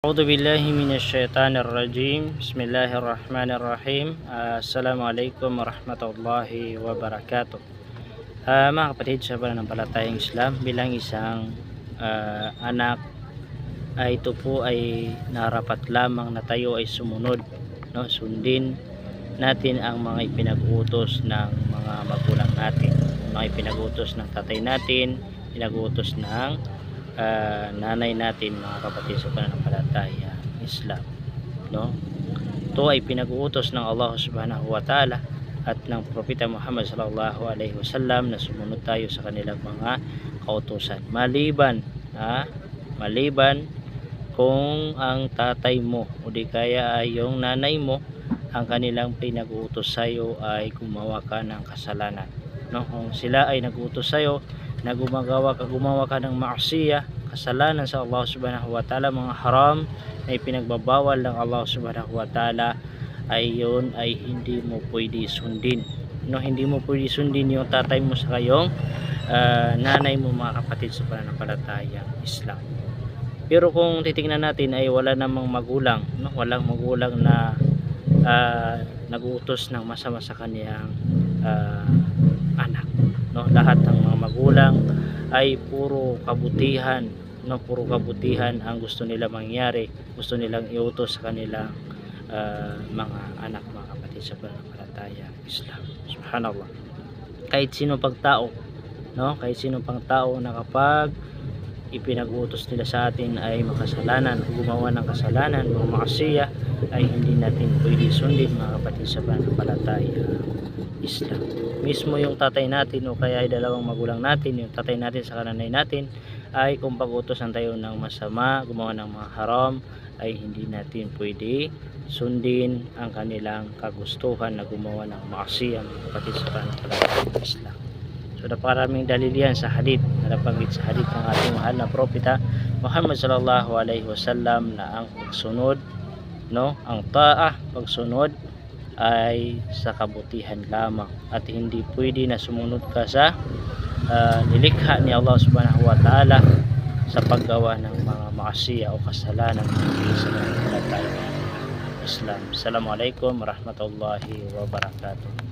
A'udzu billahi minasyaitonir rajim. Bismillahirrahmanirrahim. Assalamualaikum warahmatullahi wabarakatuh. Mga kapatid, sa pananampalatayang Islam, bilang isang anak, ito po ay narapat lamang na tayo ay sumunod, no? Sundin natin ang mga ipinag-utos ng mga magulang natin, mga ipinag-utos ng tatay natin, pinag-utos ng nanay natin, mga kapatid sa pananampalataya Islam, no? Ito ay pinag-uutos ng Allah subhanahu wa ta'ala at ng Propeta Muhammad sallallahu alaihi wasallam na sumunod tayo sa kanilang mga kautusan, maliban kung ang tatay mo o di kaya ay yung nanay mo, ang kanilang pinag-uutos sa iyo ay gumawa ka ng kasalanan, no? Kung sila ay nag-uutos sa iyo na gumawa ka ng maasiya, kasalanan sa Allah subhanahu wa ta'ala, mga haram na ipinagbabawal ng Allah subhanahu wa ta'ala, ay yun ay hindi mo pwede sundin, no? Hindi mo pwede sundin yung tatay mo sa kayong nanay mo, mga kapatid sa pananampalatayang Islam. Pero kung titingnan natin ay wala namang magulang, no? Walang magulang na nag-uutos ng masama sa kaniyang anak, no? Lahat ng mga magulang ay puro kabutihan, no? Puro kabutihan ang gusto nila mangyari, gusto nilang iutos sa kanilang mga anak, mga kapatid sa pananampalataya Islam. Subhanallah. Kahit sino pang tao, no? Kahit sino pang tao na kapag ipinag-utos nila sa atin ay makasalanan, gumawa ng kasalanan, mga maasiya, ay hindi natin pwede sundin, mga kapatid sa pananampalataya Islam. Mismo yung tatay natin o kaya ay dalawang magulang natin, yung tatay natin sa nanay natin, ay kung pag-utosan tayo ng masama, gumawa ng mga haram, ay hindi natin pwede sundin ang kanilang kagustuhan na gumawa ng maasiya, mga kapatid sa pananampalataya Islam. So napakaraming dalil yan sa hadith, na nabanggit sa hadith ng ating mahal na Propeta Muhammad sallallahu alaihi wasallam, na ang pagsunod, no, ang pagsunod ay sa kabutihan lamang, at hindi pwede na sumunod ka sa nilikha ni Allah subhanahu wa ta'ala sa paggawa ng mga maasiya o kasalanan sa pananampalataya Islam. Assalamualaikum warahmatullahi wabarakatuh.